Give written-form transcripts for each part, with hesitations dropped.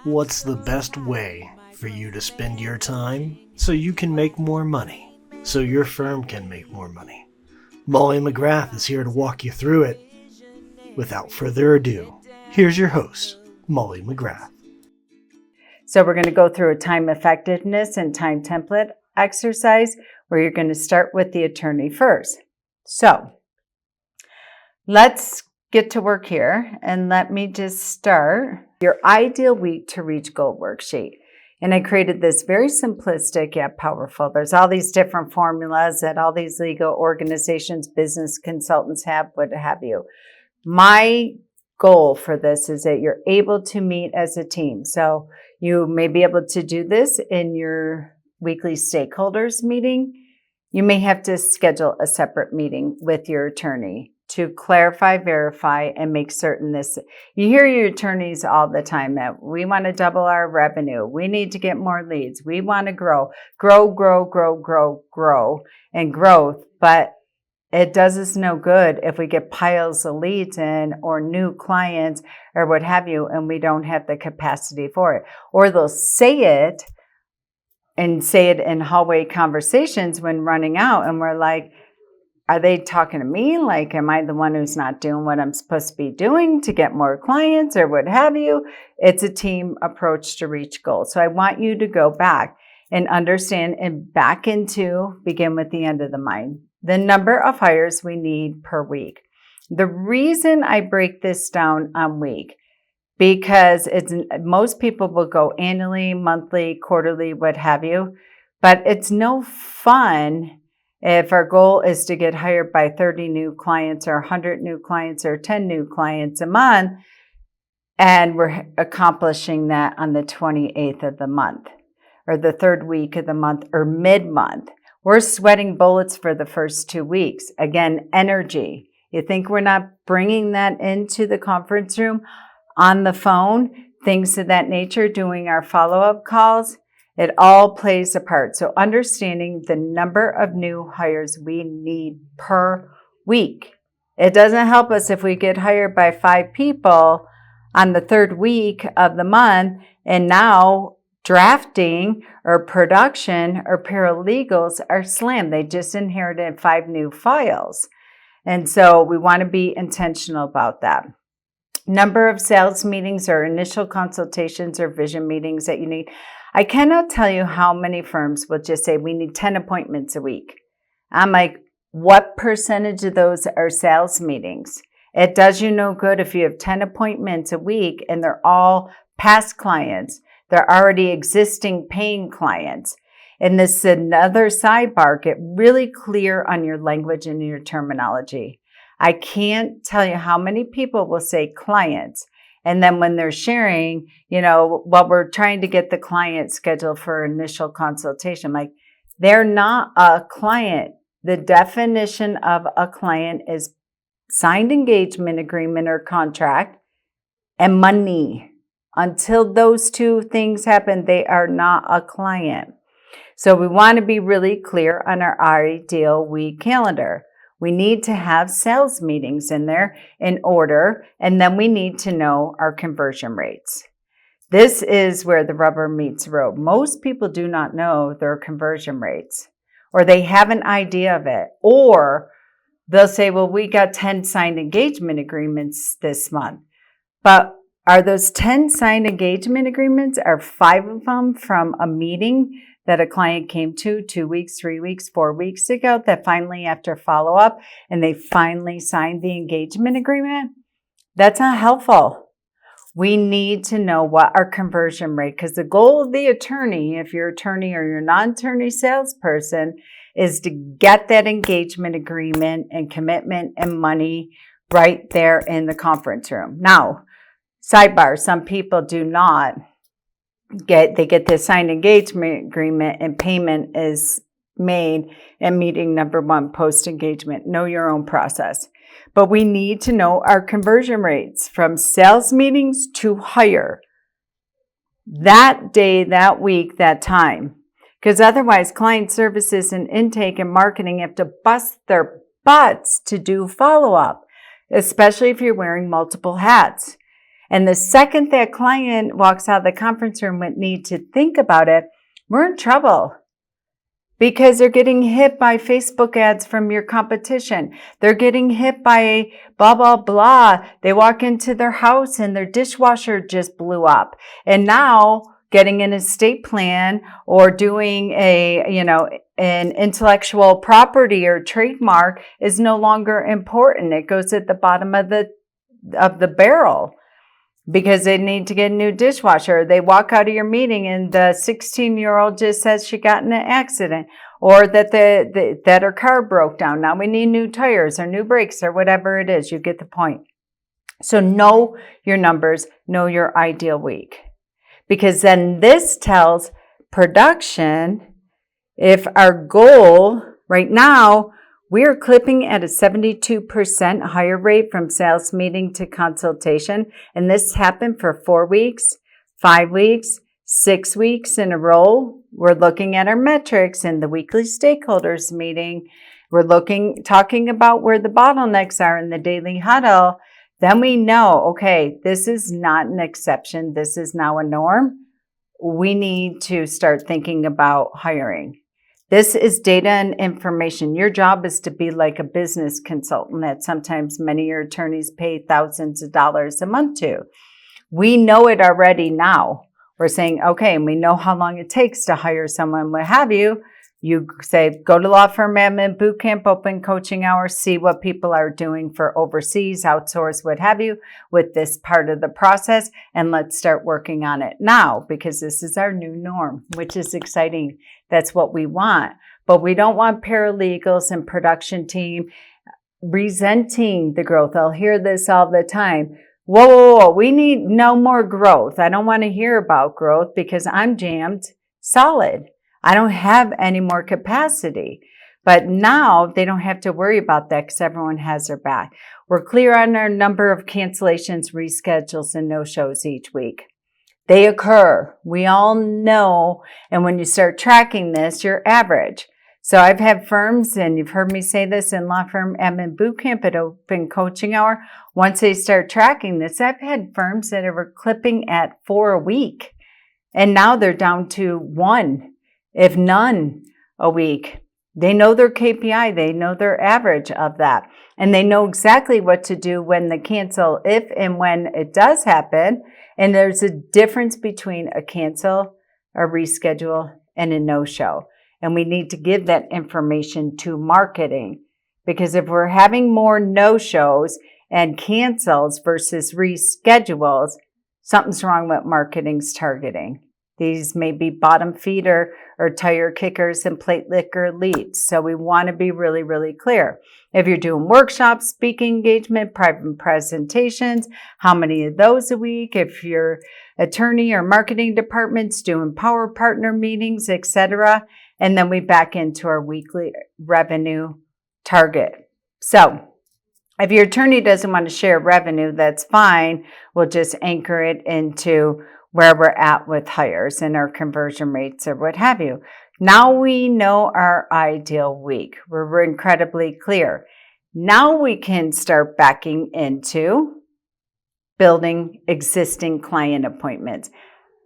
What's the best way for you to spend your time so you can make more money, so your firm can make more money? Molly McGrath is here to walk you through it. Without further ado, here's your host, Molly McGrath. So we're going to go through a time effectiveness and time template exercise where you're going to start with the attorney first. So let's get to work here, and let me just start your ideal week to reach goal worksheet. And I created this very simplistic yet powerful. There's all these different formulas that all these legal organizations, business consultants have, what have you. My goal for this is that you're able to meet as a team. So you may be able to do this in your weekly stakeholders meeting. You may have to schedule a separate meeting with your attorney to clarify, verify, and make certain this. You hear your attorneys all the time that we want to double our revenue. We need to get more leads. We want to grow, and growth. But it does us no good if we get piles of leads in or new clients or what have you, and we don't have the capacity for it. Or they'll say it in hallway conversations when running out, and we're like, are they talking to me? Like, am I the one who's not doing what I'm supposed to be doing to get more clients or what have you? It's a team approach to reach goals. So I want you to go back and understand and begin with the end of the mind. The number of hires we need per week. The reason I break this down on week, because most people will go annually, monthly, quarterly, what have you, but it's no fun if our goal is to get hired by 30 new clients or 100 new clients or 10 new clients a month, and we're accomplishing that on the 28th of the month or the third week of the month or mid-month. We're sweating bullets for the first 2 weeks. Again, energy. You think we're not bringing that into the conference room, on the phone, things of that nature, doing our follow-up calls? It all plays a part. So understanding the number of new hires we need per week. It doesn't help us if we get hired by 5 people on the third week of the month, and now drafting or production or paralegals are slammed. They just inherited 5 new files. And so we want to be intentional about that. Number of sales meetings or initial consultations or vision meetings that you need. I cannot tell you how many firms will just say we need 10 appointments a week. I'm like, what percentage of those are sales meetings? It does you no good if you have 10 appointments a week and they're all past clients. They're already existing paying clients. And this is another sidebar. Get really clear on your language and your terminology. I can't tell you how many people will say clients. And then when they're sharing, we're trying to get the client scheduled for initial consultation. Like, they're not a client. The definition of a client is signed engagement agreement or contract and money. Until those two things happen, they are not a client. So we want to be really clear on our ideal week calendar. We need to have sales meetings in there in order, and then we need to know our conversion rates. This is where the rubber meets the road. Most people do not know their conversion rates, or they have an idea of it, or they'll say, well, we got 10 signed engagement agreements this month. But are those 10 signed engagement agreements, are 5 of them from a meeting that a client came to 2 weeks, 3 weeks, 4 weeks ago, that finally, after follow-up, and they finally signed the engagement agreement? That's not helpful. We need to know what our conversion rate, because the goal of the attorney, if you're attorney or you're non-attorney salesperson, is to get that engagement agreement and commitment and money right there in the conference room. Now, sidebar, some people do not they get the signed engagement agreement and payment is made in meeting number 1 post-engagement. Know your own process. But we need to know our conversion rates from sales meetings to hire. That day, that week, that time. Because otherwise, client services and intake and marketing have to bust their butts to do follow-up, especially if you're wearing multiple hats. And the second that client walks out of the conference room with need to think about it, we're in trouble. Because they're getting hit by Facebook ads from your competition. They're getting hit by blah, blah, blah. They walk into their house and their dishwasher just blew up. And now getting an estate plan or doing an intellectual property or trademark is no longer important. It goes at the bottom of the barrel. Because they need to get a new dishwasher. They walk out of your meeting and the 16-year-old just says she got in an accident or that that her car broke down. Now we need new tires or new brakes or whatever it is. You get the point. So know your numbers, know your ideal week. Because then this tells production if our goal right now, we are clipping at a 72% higher rate from sales meeting to consultation. And this happened for 4 weeks, 5 weeks, 6 weeks in a row. We're looking at our metrics in the weekly stakeholders meeting. We're talking about where the bottlenecks are in the daily huddle. Then we know, okay, this is not an exception. This is now a norm. We need to start thinking about hiring. This is data and information. Your job is to be like a business consultant that sometimes many of your attorneys pay thousands of dollars a month to. We know it already now. We're saying, okay, and we know how long it takes to hire someone, what have you. You say, go to law firm admin bootcamp, open coaching hours, see what people are doing for overseas, outsource, what have you, with this part of the process, and let's start working on it now because this is our new norm, which is exciting. That's what we want. But we don't want paralegals and production team resenting the growth. I'll hear this all the time. Whoa, we need no more growth. I don't want to hear about growth because I'm jammed solid. I don't have any more capacity. But now they don't have to worry about that because everyone has their back. We're clear on our number of cancellations, reschedules, and no-shows each week. They occur. We all know. And when you start tracking this, you're average. So I've had firms, and you've heard me say this in Law Firm Admin Bootcamp at Open Coaching Hour. Once they start tracking this, I've had firms that were clipping at 4 a week. And now they're down to 1. If none a week. They know their KPI. They know their average of that. And they know exactly what to do when they cancel, if and when it does happen. And there's a difference between a cancel, a reschedule, and a no-show. And we need to give that information to marketing. Because if we're having more no-shows and cancels versus reschedules, something's wrong with marketing's targeting. These may be bottom feeder or tire kickers and plate licker leads. So we want to be really, really clear. If you're doing workshops, speaking engagement, private presentations, how many of those a week? If your attorney or marketing department's doing power partner meetings, etc. And then we back into our weekly revenue target. So if your attorney doesn't want to share revenue, that's fine. We'll just anchor it into where we're at with hires and our conversion rates or what have you. Now we know our ideal week. We're incredibly clear. Now we can start backing into building existing client appointments,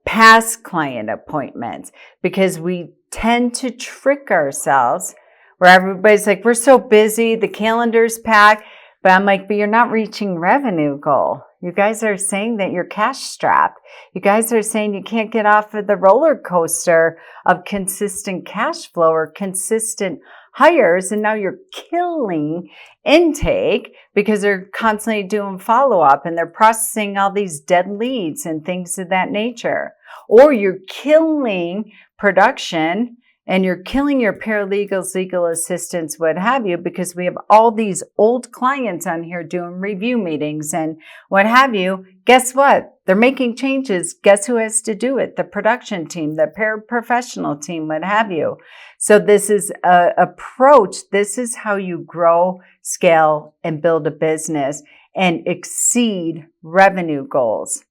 past client appointments, because we tend to trick ourselves where everybody's like, we're so busy, the calendar's packed, but I'm like, but you're not reaching revenue goal. You guys are saying that you're cash strapped. You guys are saying you can't get off of the roller coaster of consistent cash flow or consistent hires. And now you're killing intake because they're constantly doing follow-up and they're processing all these dead leads and things of that nature. Or you're killing production and you're killing your paralegals, legal assistants, what have you, because we have all these old clients on here doing review meetings and what have you. Guess what? They're making changes. Guess who has to do it? The production team, the paraprofessional team, what have you. So this is an approach. This is how you grow, scale, and build a business and exceed revenue goals.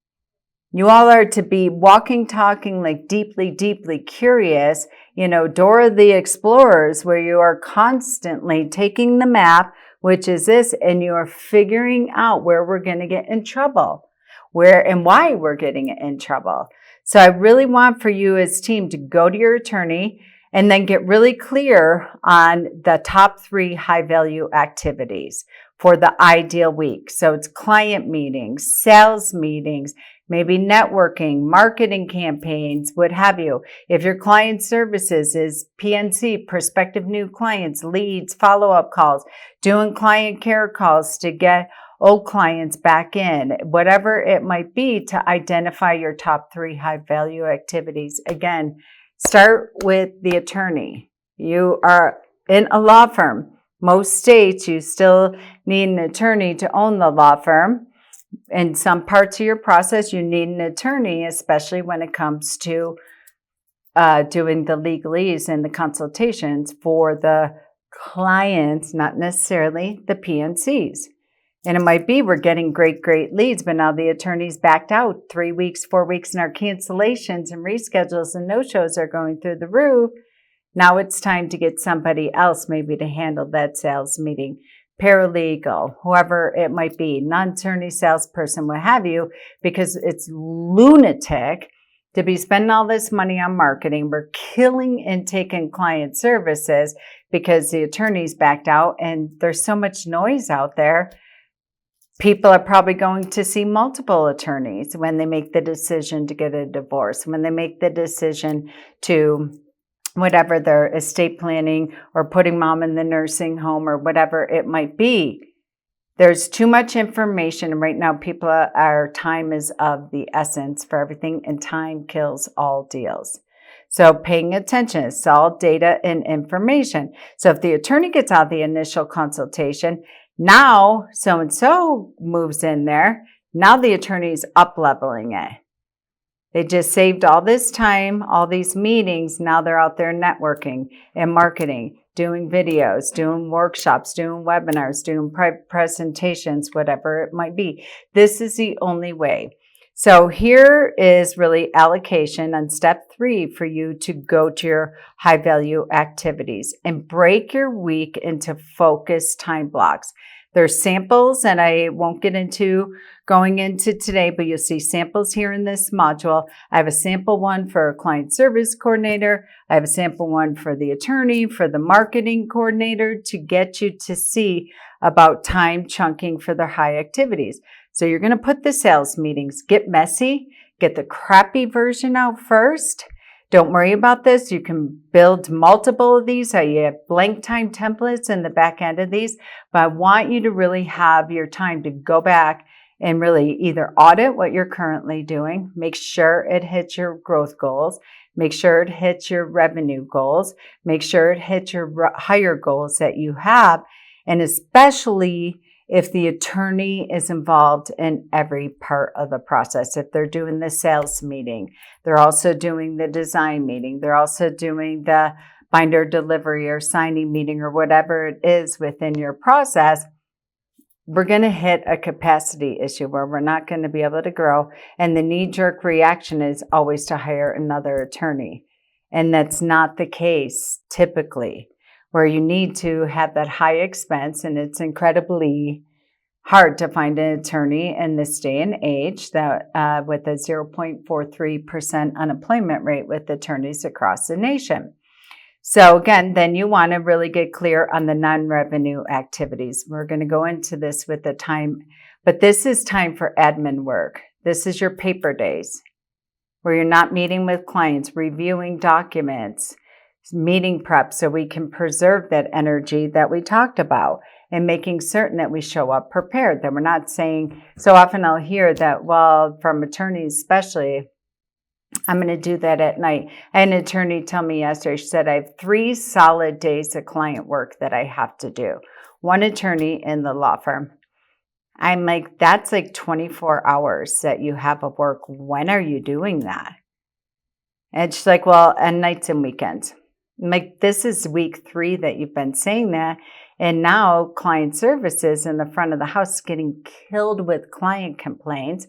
You all are to be walking, talking, like deeply, deeply curious, Dora the Explorers, where you are constantly taking the map, which is this, and you are figuring out where we're going to get in trouble. where and why we're getting in trouble. So I really want for you as team to go to your attorney and then get really clear on the top 3 high value activities for the ideal week. So it's client meetings, sales meetings, maybe networking, marketing campaigns, what have you. If your client services is PNC, prospective new clients, leads, follow-up calls, doing client care calls to get old clients back in, whatever it might be, to identify your top 3 high value activities. Again, start with the attorney. You are in a law firm. Most states, you still need an attorney to own the law firm. In some parts of your process, you need an attorney, especially when it comes to doing the legalese and the consultations for the clients, not necessarily the PNCs. And it might be we're getting great leads, but now the attorney's backed out 3 weeks, 4 weeks, and our cancellations and reschedules and no-shows are going through the roof. Now it's time to get somebody else maybe to handle that sales meeting, paralegal, whoever it might be, non-attorney salesperson, what have you, because it's lunatic to be spending all this money on marketing. We're killing intake and client services because the attorney's backed out and there's so much noise out there. People are probably going to see multiple attorneys when they make the decision to get a divorce, when they make the decision to whatever their estate planning or putting mom in the nursing home or whatever it might be. There's too much information. And right now, our time is of the essence for everything, and time kills all deals. So paying attention, it's all data and information. So if the attorney gets out the initial consultation, now so-and-so moves in there. Now the attorney's up-leveling it. They just saved all this time, all these meetings. Now they're out there networking and marketing, doing videos, doing workshops, doing webinars, doing presentations, whatever it might be. This is the only way. So here is really allocation on step 3 for you to go to your high value activities and break your week into focused time blocks. There's samples, and I won't get into going into today, but you'll see samples here in this module. I have a sample one for a client service coordinator. I have a sample one for the attorney, for the marketing coordinator, to get you to see about time chunking for their high activities. So you're going to put the sales meetings, get messy, get the crappy version out first. Don't worry about this. You can build multiple of these. You have blank time templates in the back end of these, but I want you to really have your time to go back and really either audit what you're currently doing, make sure it hits your growth goals, make sure it hits your revenue goals, make sure it hits your higher goals that you have, and especially if the attorney is involved in every part of the process. If they're doing the sales meeting, they're also doing the design meeting, they're also doing the binder delivery or signing meeting or whatever it is within your process, we're going to hit a capacity issue where we're not going to be able to grow. And the knee-jerk reaction is always to hire another attorney. And that's not the case typically, where you need to have that high expense, and it's incredibly hard to find an attorney in this day and age that with a 0.43% unemployment rate with attorneys across the nation. So again, then you want to really get clear on the non-revenue activities. We're going to go into this with the time, but this is time for admin work. This is your paper days where you're not meeting with clients, reviewing documents, meeting prep so we can preserve that energy that we talked about, and making certain that we show up prepared, that we're not saying, so often I'll hear that, well, from attorneys especially, I'm going to do that at night. I had an attorney tell me yesterday, she said, I have 3 solid days of client work that I have to do. One attorney in the law firm. I'm like, that's like 24 hours that you have of work. When are you doing that? And she's like, well, and nights and weekends. I'm like, this is week 3 that you've been saying that. And now client services in the front of the house is getting killed with client complaints.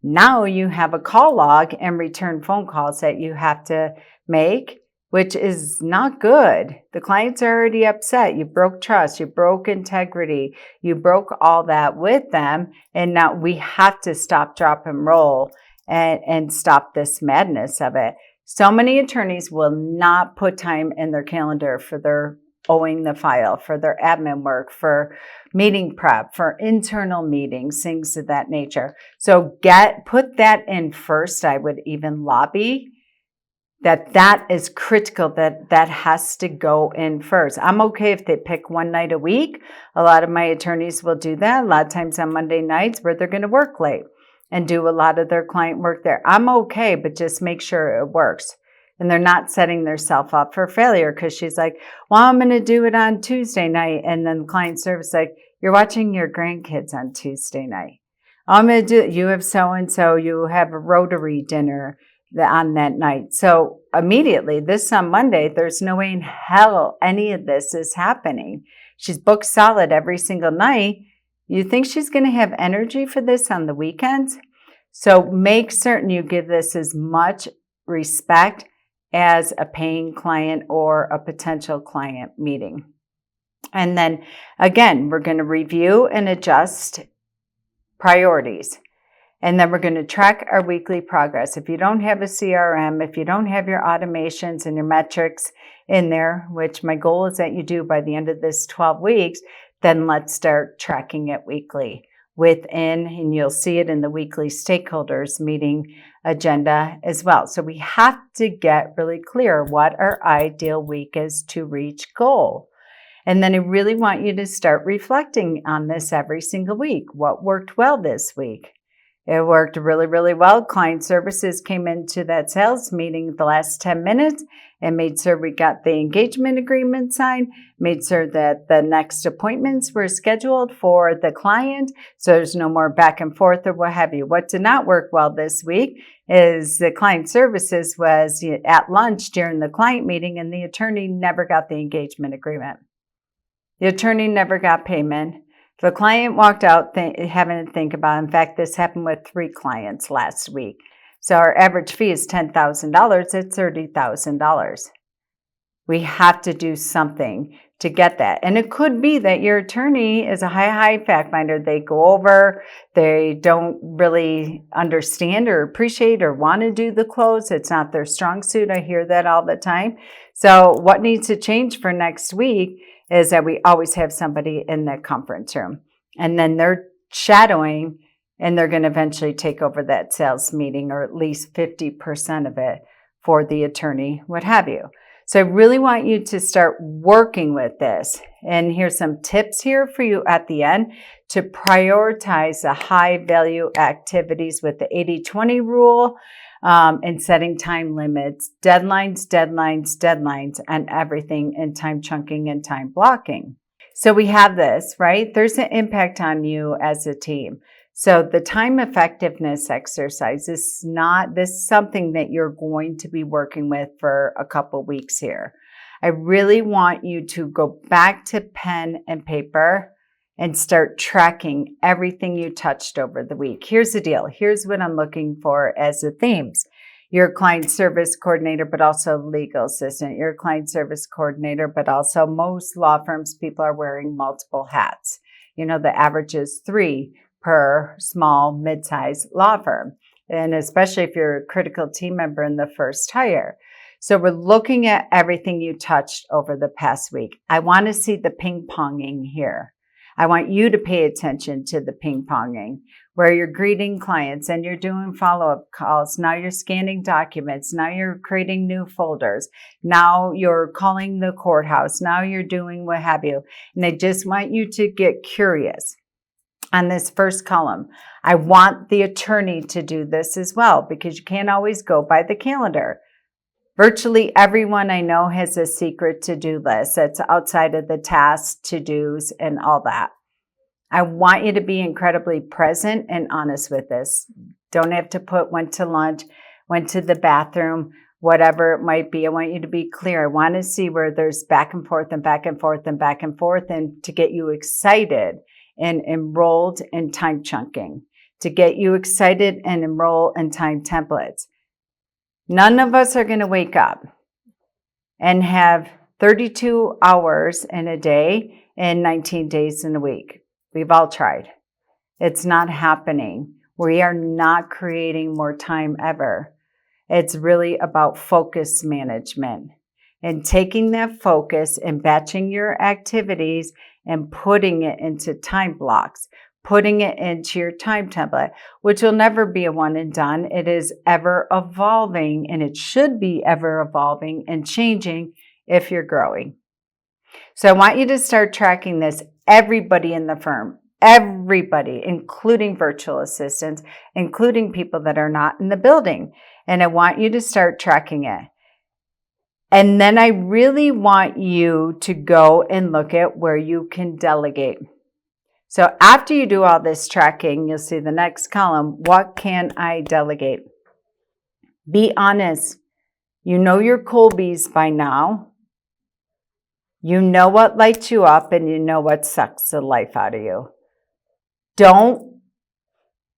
Now you have a call log and return phone calls that you have to make. which is not good. The client's already upset. You broke trust, you broke integrity, you broke all that with them. And now we have to stop, drop, and roll and stop this madness of it. So many attorneys will not put time in their calendar for their owing the file, for their admin work, for meeting prep, for internal meetings, things of that nature. So put that in first. I would even lobby that is critical, that has to go in first. I'm okay if they pick one night a week. A lot of my attorneys will do that. A lot of times on Monday nights where they're going to work late and do a lot of their client work there. I'm okay, but just make sure it works. And they're not setting themselves up for failure because she's like, well, I'm going to do it on Tuesday night. And then client service like, you're watching your grandkids on Tuesday night. I'm going to do it. You have so-and-so, you have a Rotary dinner on that night. So immediately, this on Monday, there's no way in hell any of this is happening. She's booked solid every single night. You think she's going to have energy for this on the weekends? So make certain you give this as much respect as a paying client or a potential client meeting. And then again, we're going to review and adjust priorities. And then we're going to track our weekly progress. If you don't have a CRM, if you don't have your automations and your metrics in there, which my goal is that you do by the end of this 12 weeks, then let's start tracking it weekly and you'll see it in the weekly stakeholders meeting agenda as well. So we have to get really clear what our ideal week is to reach goal. And then I really want you to start reflecting on this every single week. What worked well this week? It worked really, really well. Client services came into that sales meeting the last 10 minutes and made sure we got the engagement agreement signed, made sure that the next appointments were scheduled for the client, so there's no more back and forth or what have you. What did not work well this week is the client services was at lunch during the client meeting and the attorney never got the engagement agreement. The attorney never got payment. The client walked out having to think about it. In fact, this happened with 3 clients last week. So our average fee is $10,000. It's $30,000. We have to do something to get that. And it could be that your attorney is a high fact finder. They go over, they don't really understand or appreciate or want to do the close. It's not their strong suit. I hear that all the time. So what needs to change for next week is that we always have somebody in the conference room. And then they're shadowing and they're going to eventually take over that sales meeting or at least 50% of it for the attorney, what have you. So I really want you to start working with this. And here's some tips here for you at the end to prioritize the high value activities with the 80-20 rule and setting time limits, deadlines, and everything in time chunking and time blocking. So we have this, right? There's an impact on you as a team. So the time effectiveness exercise is something that you're going to be working with for a couple weeks here. I really want you to go back to pen and paper and start tracking everything you touched over the week. Here's the deal. Here's what I'm looking for as the themes. You're a client service coordinator, but also legal assistant. You're a client service coordinator, but also most law firms, people are wearing multiple hats. You know, the average is 3 per small, mid-sized law firm. And especially if you're a critical team member in the first hire. So we're looking at everything you touched over the past week. I want to see the ping-ponging here. I want you to pay attention to the ping-ponging where you're greeting clients and you're doing follow-up calls. Now you're scanning documents. Now you're creating new folders. Now you're calling the courthouse. Now you're doing what have you. And I just want you to get curious. On this first column, I want the attorney to do this as well because you can't always go by the calendar. Virtually everyone I know has a secret to-do list that's outside of the tasks, to-dos, and all that. I want you to be incredibly present and honest with this. Don't have to put went to lunch, went to the bathroom, whatever it might be. I want you to be clear. I want to see where there's back and forth and back and forth and back and forth and to get you excited and enrolled in time chunking, to get you excited and enroll in time templates. None of us are going to wake up and have 32 hours in a day and 19 days in a week. We've all tried. It's not happening. We are not creating more time ever. It's really about focus management and taking that focus and batching your activities and putting it into time blocks, putting it into your time template, which will never be a one and done. It is ever evolving, and it should be ever evolving and changing if you're growing. So I want you to start tracking this, everybody in the firm, everybody, including virtual assistants, including people that are not in the building. And I want you to start tracking it. And then I really want you to go and look at where you can delegate. So after you do all this tracking, you'll see the next column, what can I delegate? Be honest. You know your Colbys by now. You know what lights you up, and you know what sucks the life out of you. Don't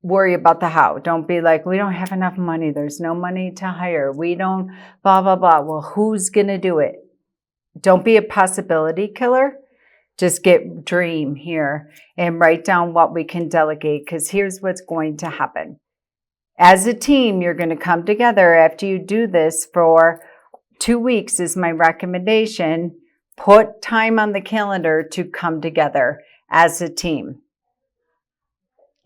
worry about the how. Don't be like, we don't have enough money. There's no money to hire. We don't blah, blah, blah. Well, who's going to do it? Don't be a possibility killer. Just dream here and write down what we can delegate, because here's what's going to happen. As a team, you're going to come together after you do this for 2 weeks is my recommendation. Put time on the calendar to come together as a team.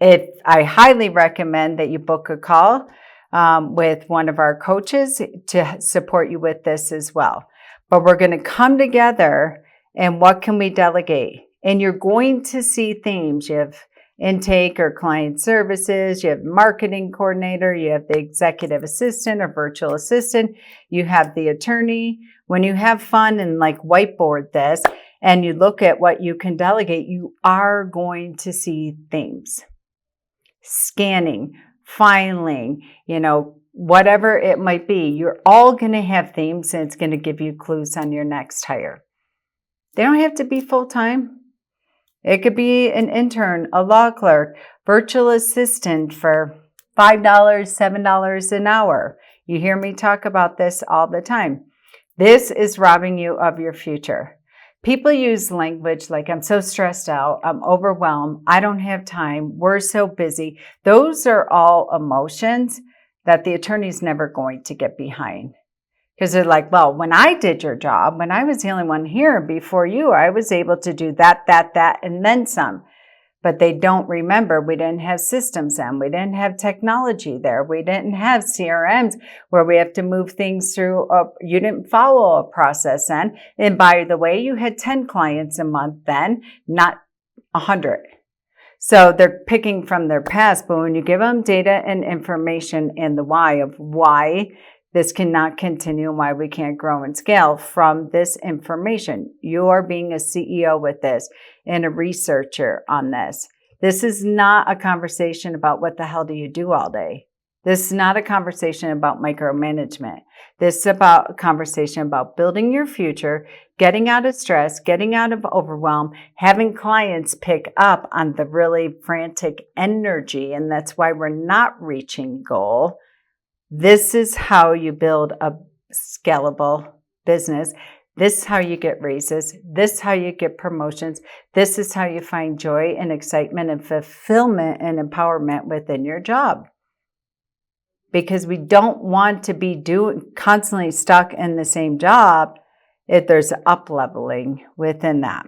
I highly recommend that you book a call with one of our coaches to support you with this as well. But we're going to come together, and what can we delegate? And you're going to see themes. You have intake or client services, you have marketing coordinator, you have the executive assistant or virtual assistant, you have the attorney. When you have fun and like whiteboard this and you look at what you can delegate, you are going to see themes. Scanning, filing, whatever it might be, you're all going to have themes, and it's going to give you clues on your next hire. They don't have to be full-time. It could be an intern, a law clerk, virtual assistant for $5, $7 an hour. You hear me talk about this all the time. This is robbing you of your future. People use language like, I'm so stressed out, I'm overwhelmed, I don't have time, we're so busy. Those are all emotions that the attorney's never going to get behind. Because they're like, well, when I did your job, when I was the only one here before you, I was able to do that, and then some. But they don't remember we didn't have systems then. We didn't have technology there. We didn't have CRMs where we have to move things through. You didn't follow a process then. And by the way, you had 10 clients a month then, not 100. So they're picking from their past. But when you give them data and information and the why of why this cannot continue and why we can't grow and scale from this information. You are being a CEO with this and a researcher on this. This is not a conversation about what the hell do you do all day. This is not a conversation about micromanagement. This is about a conversation about building your future, getting out of stress, getting out of overwhelm, having clients pick up on the really frantic energy, and that's why we're not reaching goal. This is how you build a scalable business. This is how you get raises. This is how you get promotions. This is how you find joy and excitement and fulfillment and empowerment within your job. Because we don't want to be constantly stuck in the same job if there's up-leveling within that.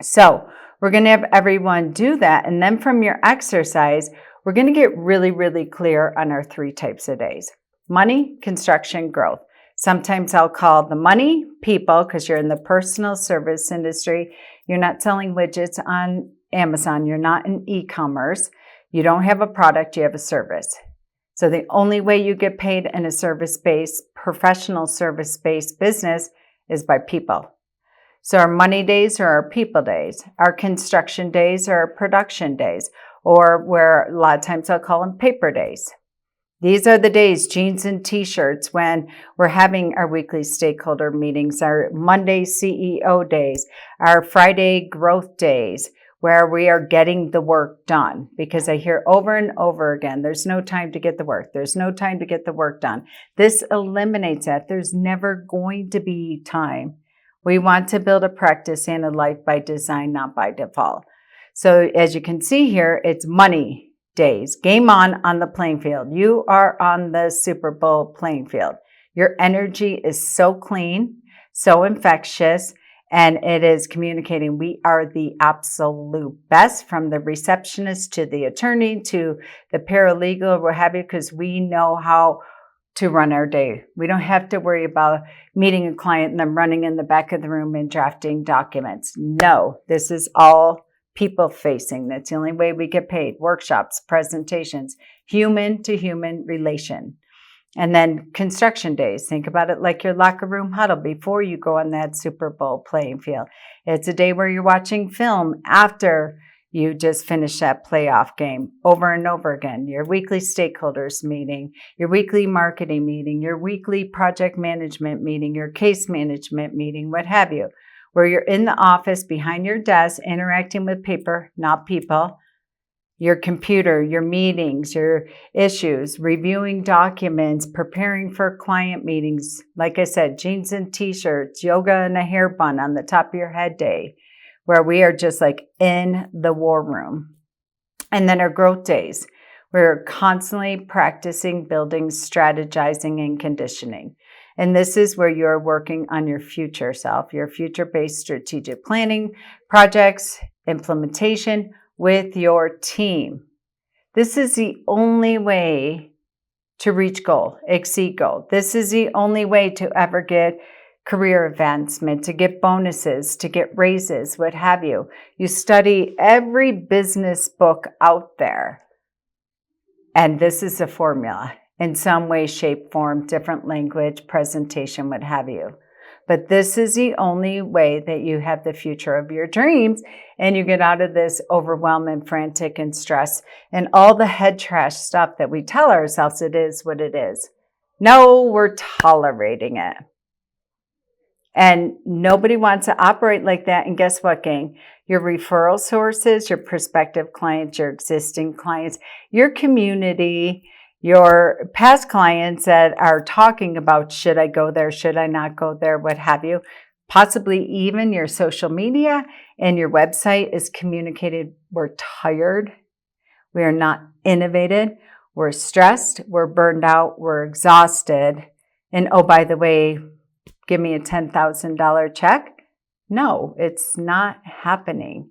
So we're going to have everyone do that. And then from your exercise, we're going to get really, really clear on our 3 types of days. Money, construction, growth. Sometimes I'll call the money people because you're in the personal service industry. You're not selling widgets on Amazon. You're not in e-commerce. You don't have a product. You have a service. So the only way you get paid in a service-based, professional service-based business is by people. So our money days are our people days. Our construction days are our production days. Or where a lot of times I'll call them paper days. These are the days, jeans and t-shirts, when we're having our weekly stakeholder meetings, our Monday CEO days, our Friday growth days, where we are getting the work done, because I hear over and over again, there's no time to get the work. There's no time to get the work done. This eliminates that. There's never going to be time. We want to build a practice and a life by design, not by default. So as you can see here, it's money days. Game on the playing field. You are on the Super Bowl playing field. Your energy is so clean, so infectious, and it is communicating. We are the absolute best, from the receptionist to the attorney to the paralegal, what have you, because we know how to run our day. We don't have to worry about meeting a client and then running in the back of the room and drafting documents. No, this is all people facing. That's the only way we get paid. Workshops, presentations, human to human relation. And then construction days. Think about it like your locker room huddle before you go on that Super Bowl playing field. It's a day where you're watching film after you just finish that playoff game over and over again. Your weekly stakeholders meeting, your weekly marketing meeting, your weekly project management meeting, your case management meeting, what have you, where you're in the office behind your desk interacting with paper, not people. Your computer, your meetings, your issues, reviewing documents, preparing for client meetings. Like I said, jeans and t-shirts, yoga and a hair bun on the top of your head day, where we are just like in the war room. And then our growth days. We're constantly practicing, building, strategizing, and conditioning. And this is where you're working on your future self, your future-based strategic planning, projects, implementation, with your team. This is the only way to reach goal, exceed goal. This is the only way to ever get career advancement, to get bonuses, to get raises, what have you. You study every business book out there, and this is a formula in some way, shape, form, different language, presentation, what have you. But this is the only way that you have the future of your dreams, and you get out of this overwhelm and frantic and stress and all the head trash stuff that we tell ourselves it is what it is. No, we're tolerating it. And nobody wants to operate like that. And guess what, gang? Your referral sources, your prospective clients, your existing clients, your community, your past clients that are talking about, should I go there, should I not go there, what have you. Possibly even your social media and your website is communicated. We're tired. We are not innovative. We're stressed. We're burned out. We're exhausted. And oh, by the way, give me a $10,000 check. No, it's not happening.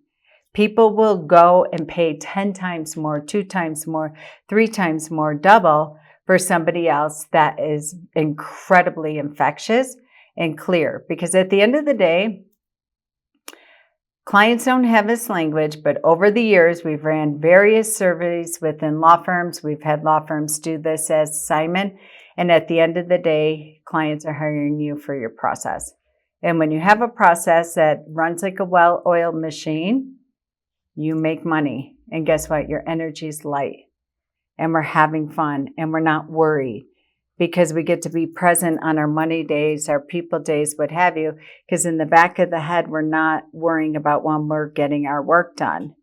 People will go and pay 10 times more, 2 times more, 3 times more, double for somebody else that is incredibly infectious and clear. Because at the end of the day, clients don't have this language, but over the years, we've ran various surveys within law firms. We've had law firms do this as assignment. And at the end of the day, clients are hiring you for your process. And when you have a process that runs like a well-oiled machine, you make money. And guess what? Your energy is light. And we're having fun. And we're not worried. Because we get to be present on our money days, our people days, what have you. Because in the back of the head, we're not worrying about when we're getting our work done.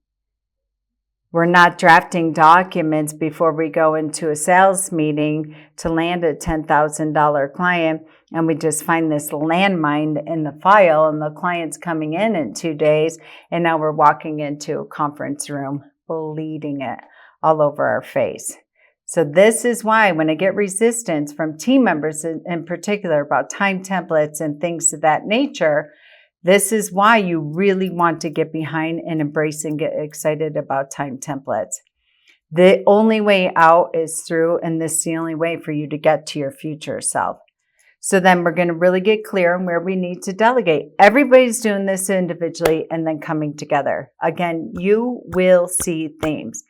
We're not drafting documents before we go into a sales meeting to land a $10,000 client, and we just find this landmine in the file, and the client's coming in 2 days, and now we're walking into a conference room bleeding it all over our face. So this is why when I get resistance from team members in particular about time templates and things of that nature, this is why you really want to get behind and embrace and get excited about time templates. The only way out is through, and this is the only way for you to get to your future self. So then we're going to really get clear on where we need to delegate. Everybody's doing this individually and then coming together. Again, you will see themes.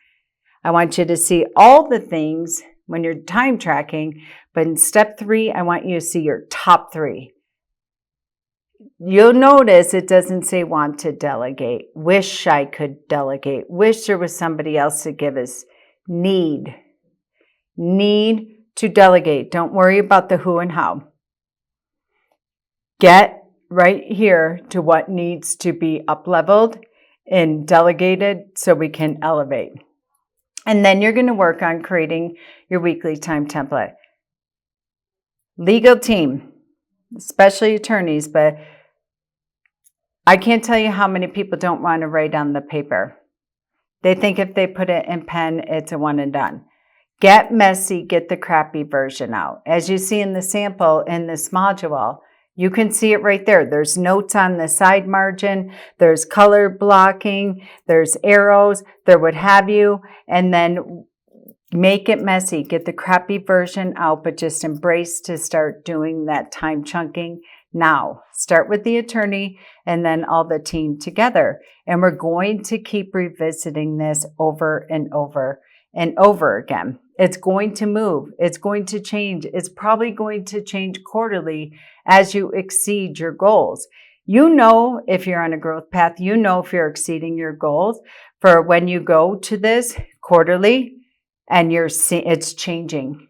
I want you to see all the things when you're time tracking, but in step 3, I want you to see your top 3. You'll notice it doesn't say want to delegate, wish I could delegate, wish there was somebody else to give us, need to delegate. Don't worry about the who and how. Get right here to what needs to be up-leveled in delegated so we can elevate. And then you're going to work on creating your weekly time template. Legal team, especially attorneys, but I can't tell you how many people don't want to write on the paper. They think if they put it in pen, it's a one and done. Get messy, get the crappy version out. As you see in the sample in this module, you can see it right there. There's notes on the side margin. There's color blocking. There's arrows. There what have you. And then make it messy. Get the crappy version out, but just embrace to start doing that time chunking now. Start with the attorney and then all the team together. And we're going to keep revisiting this over and over and over again. It's going to move. It's going to change. It's probably going to change quarterly as you exceed your goals. You know if you're on a growth path, you know if you're exceeding your goals for when you go to this quarterly and it's changing.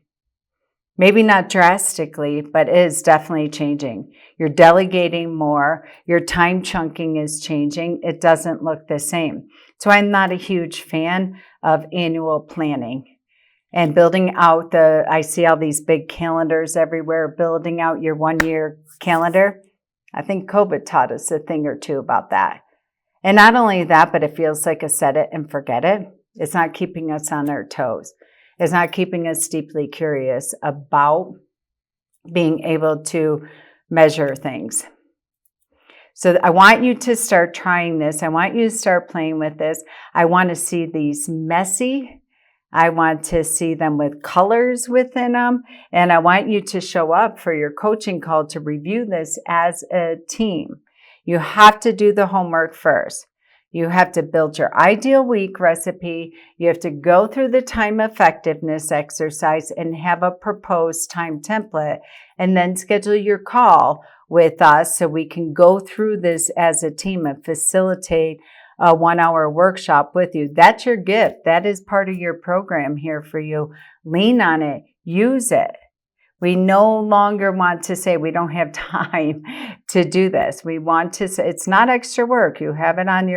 Maybe not drastically, but it is definitely changing. You're delegating more. Your time chunking is changing. It doesn't look the same. So I'm not a huge fan of annual planning and building out I see all these big calendars everywhere, building out your 1 year calendar. I think COVID taught us a thing or two about that. And not only that, but it feels like a set it and forget it. It's not keeping us on our toes. It's not keeping us deeply curious about being able to measure things. So I want you to start trying this. I want you to start playing with this. I want to see these messy. I want to see them with colors within them. And I want you to show up for your coaching call to review this as a team. You have to do the homework first. You have to build your ideal week recipe. You have to go through the time effectiveness exercise and have a proposed time template, and then schedule your call with us so we can go through this as a team and facilitate a 1 hour workshop with you. That's your gift. That is part of your program here for you. Lean on it. Use it. We no longer want to say we don't have time to do this. We want to say it's not extra work. You have it on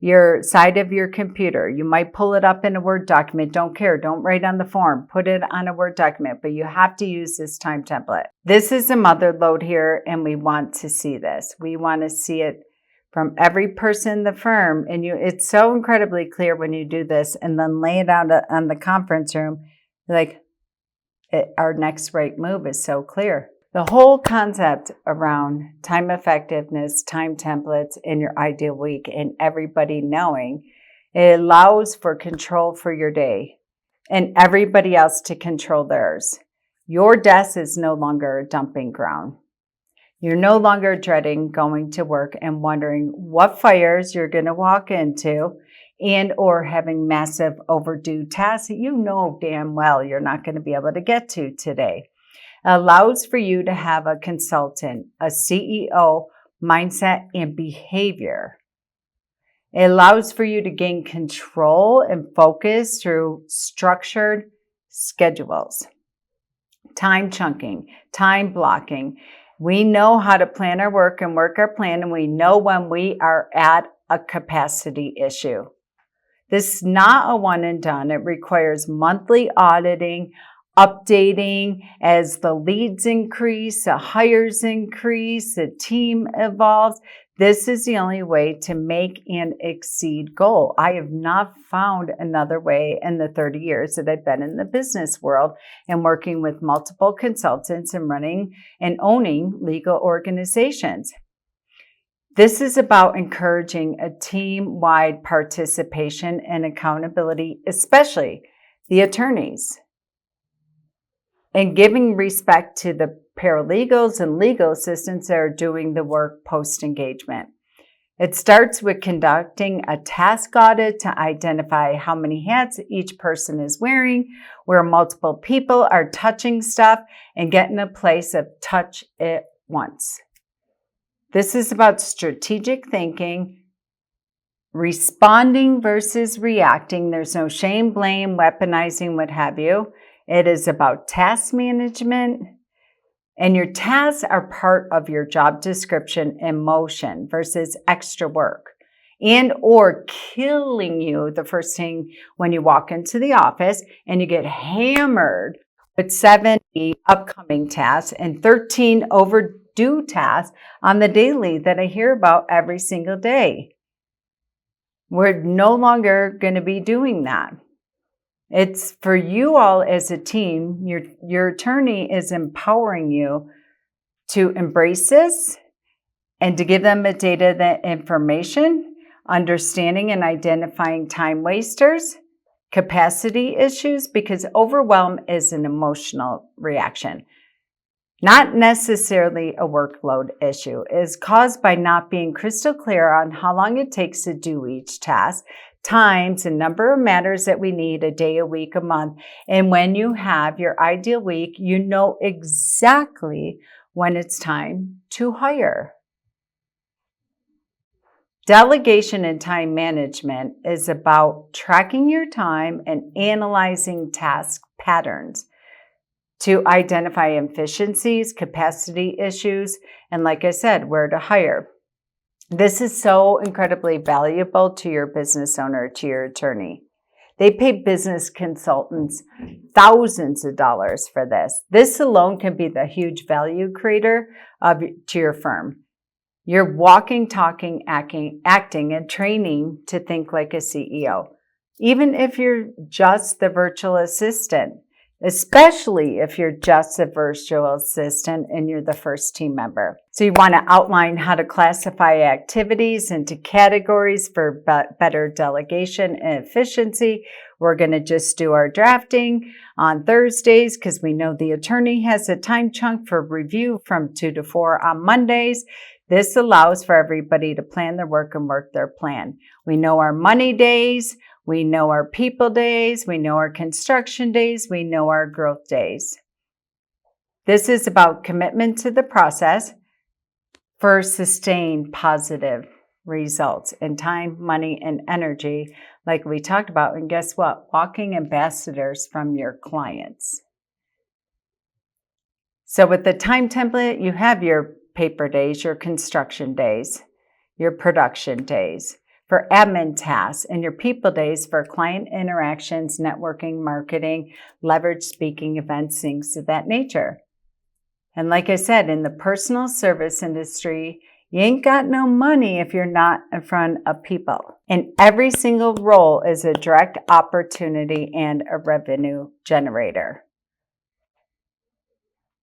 your side of your computer. You might pull it up in a Word document. Don't care. Don't write on the form. Put it on a Word document, but you have to use this time template. This is a mother lode here, and we want to see this. We want to see it from every person in the firm. And it's so incredibly clear when you do this and then lay it out on the conference room, like, our next right move is so clear. The whole concept around time effectiveness, time templates in your ideal week, and everybody knowing, it allows for control for your day and everybody else to control theirs. Your desk is no longer a dumping ground. You're no longer dreading going to work and wondering what fires you're going to walk into, and or having massive overdue tasks that you know damn well you're not going to be able to get to today. It allows for you to have a consultant, a CEO mindset and behavior. It allows for you to gain control and focus through structured schedules, time chunking, time blocking. We know how to plan our work and work our plan, and we know when we are at a capacity issue. This is not a one and done. It requires monthly auditing, updating as the leads increase, the hires increase, the team evolves. This is the only way to make and exceed goal. I have not found another way in the 30 years that I've been in the business world and working with multiple consultants and running and owning legal organizations. This is about encouraging a team-wide participation and accountability, especially the attorneys, and giving respect to the paralegals and legal assistants that are doing the work post-engagement. It starts with conducting a task audit to identify how many hats each person is wearing, where multiple people are touching stuff, and get in a place of touch it once. This is about strategic thinking, responding versus reacting. There's no shame, blame, weaponizing, what have you. It is about task management, and your tasks are part of your job description and motion versus extra work. and or killing you the first thing when you walk into the office, and you get hammered with 70 upcoming tasks and 13 overdue tasks on the daily that I hear about every single day. We're no longer going to be doing that. It's for you all as a team. Your attorney is empowering you to embrace this and to give them the data, the information, understanding and identifying time wasters, capacity issues, because overwhelm is an emotional reaction, not necessarily a workload issue. It is caused by not being crystal clear on how long it takes to do each task, times and number of matters that we need a day, a week, a month. And when you have your ideal week, you know exactly when it's time to hire. Delegation and time management is about tracking your time and analyzing task patterns to identify efficiencies, capacity issues, and like I said, where to hire. This is so incredibly valuable to your business owner, to your attorney. They pay business consultants thousands of dollars for this. This alone can be the huge value creator to your firm. You're walking, talking, acting, and training to think like a CEO, even if you're just the virtual assistant, especially if you're just a virtual assistant and you're the first team member. So you want to outline how to classify activities into categories for better delegation and efficiency. We're going to just do our drafting on Thursdays because we know the attorney has a time chunk for review from 2 to 4 on Mondays. This allows for everybody to plan their work and work their plan. We know our money days, we know our people days, we know our construction days, we know our growth days. This is about commitment to the process for sustained positive results in time, money, and energy, like we talked about. And guess what? Walking ambassadors from your clients. So with the time template, you have your paper days, your construction days, your production days for admin tasks, and your people days for client interactions, networking, marketing, leverage, speaking, events, things of that nature. And like I said, in the personal service industry, you ain't got no money if you're not in front of people. And every single role is a direct opportunity and a revenue generator.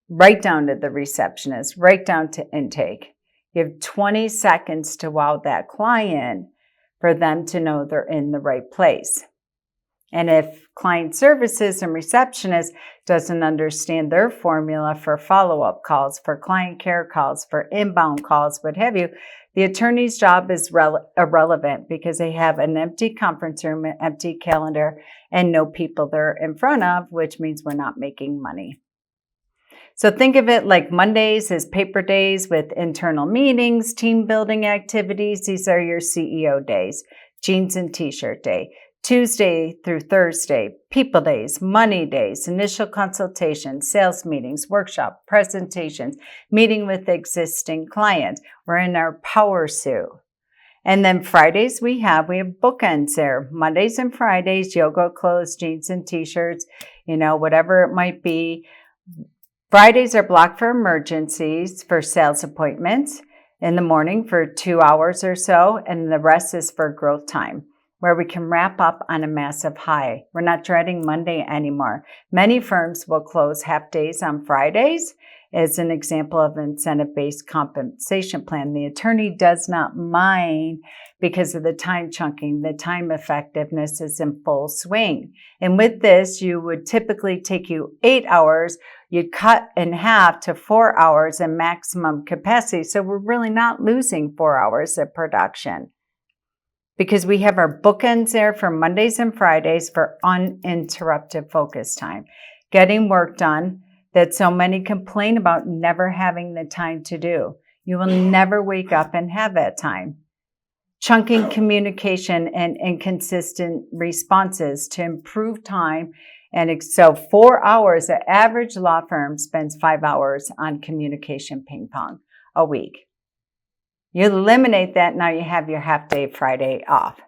Right down to the receptionist, right down to intake. You have 20 seconds to wow that client for them to know they're in the right place. And if client services and receptionist doesn't understand their formula for follow-up calls, for client care calls, for inbound calls, what have you, the attorney's job is irrelevant because they have an empty conference room, an empty calendar, and no people they're in front of, which means we're not making money. So think of it like Mondays as paper days with internal meetings, team building activities. These are your CEO days, jeans and t-shirt day. Tuesday through Thursday, people days, money days, initial consultations, sales meetings, workshop, presentations, meeting with existing clients. We're in our power suit. And then Fridays we have bookends there. Mondays and Fridays, yoga clothes, jeans and t-shirts, whatever it might be. Fridays are blocked for emergencies, for sales appointments in the morning for 2 hours or so, and the rest is for growth time, where we can wrap up on a massive high. We're not dreading Monday anymore. Many firms will close half days on Fridays as an example of incentive-based compensation plan. The attorney does not mind because of the time chunking. The time effectiveness is in full swing. And with this, you would typically take you 8 hours. You'd cut in half to 4 hours in maximum capacity. So we're really not losing 4 hours of production because we have our bookends there for Mondays and Fridays for uninterrupted focus time, getting work done that so many complain about never having the time to do. You will never wake up and have that time. Chunking communication and inconsistent responses to improve time. And so 4 hours, the average law firm spends 5 hours on communication ping pong a week. You eliminate that, now you have your half-day Friday off.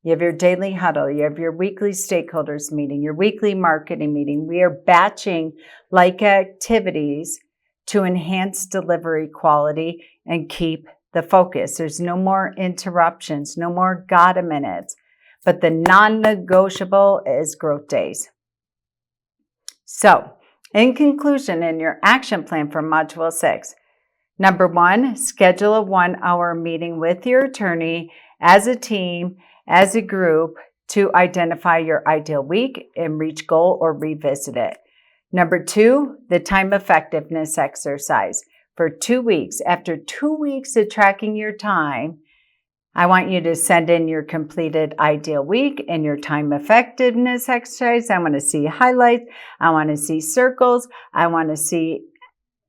You have your daily huddle, you have your weekly stakeholders meeting, your weekly marketing meeting. We are batching like activities to enhance delivery quality and keep the focus. There's no more interruptions, no more gotta minutes. But the non-negotiable is growth days. So, in conclusion, in your action plan for Module 6, number 1, schedule a 1-hour meeting with your attorney as a team, as a group, to identify your ideal week and reach goal or revisit it. Number 2, the time effectiveness exercise. For 2 weeks, after 2 weeks of tracking your time, I want you to send in your completed ideal week and your time effectiveness exercise. I want to see highlights. I want to see circles. I want to see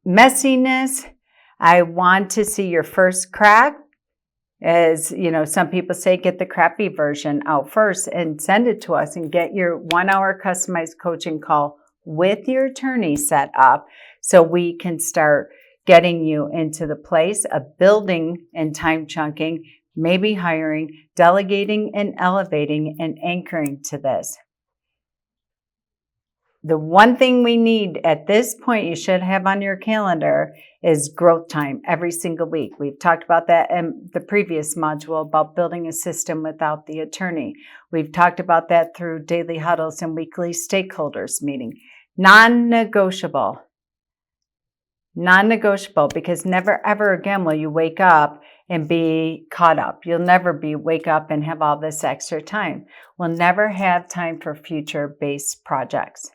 messiness. I want to see your first crack. As you know, some people say get the crappy version out first and send it to us and get your 1-hour customized coaching call with your attorney set up so we can start getting you into the place of building and time chunking, maybe hiring, delegating and elevating and anchoring to this. The one thing we need at this point you should have on your calendar is growth time every single week. We've talked about that in the previous module about building a system without the attorney. We've talked about that through daily huddles and weekly stakeholders meeting. Non-negotiable. Non-negotiable, because never ever again will you wake up and be caught up. You'll never wake up and have all this extra time. We'll never have time for future-based projects.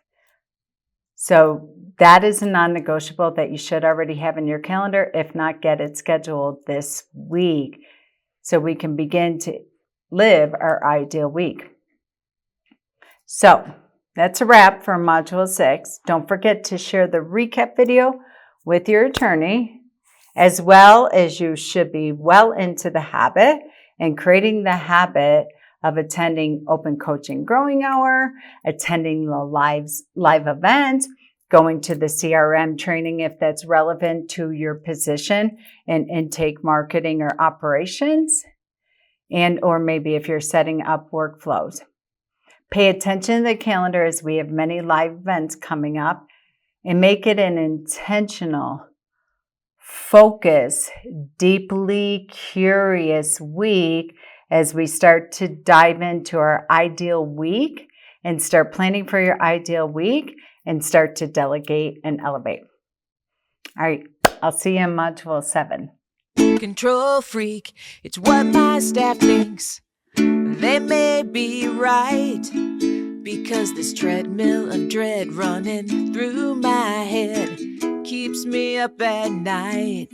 So that is a non-negotiable that you should already have in your calendar. If not, get it scheduled this week so we can begin to live our ideal week. So that's a wrap for Module 6. Don't forget to share the recap video with your attorney, as well as you should be well into the habit and creating the habit of attending Open Coaching Growing Hour, attending the live events, going to the CRM training if that's relevant to your position in intake marketing or operations, and or maybe if you're setting up workflows. Pay attention to the calendar as we have many live events coming up, and make it an intentional, focus, deeply curious week as we start to dive into our ideal week and start planning for your ideal week and start to delegate and elevate. All right, I'll see you in Module 7. Control freak, it's what my staff thinks. They may be right, because this treadmill of dread running through my head keeps me up at night.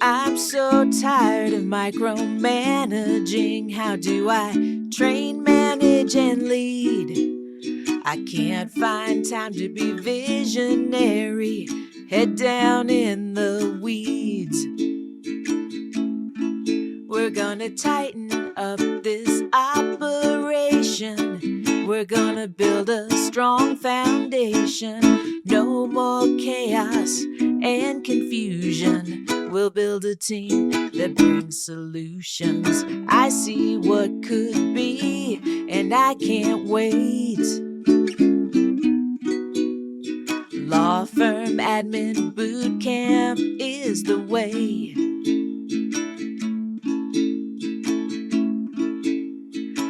I'm so tired of micromanaging. How do I train, manage, and lead? I can't find time to be visionary, head down in the weeds. We're gonna tighten up this operation. We're gonna build a strong foundation. No more chaos and confusion. We'll build a team that brings solutions. I see what could be, and I can't wait. Law firm admin boot camp is the way.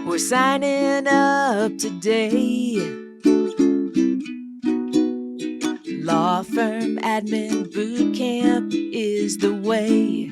We're signing up today. Law firm admin boot camp is the way.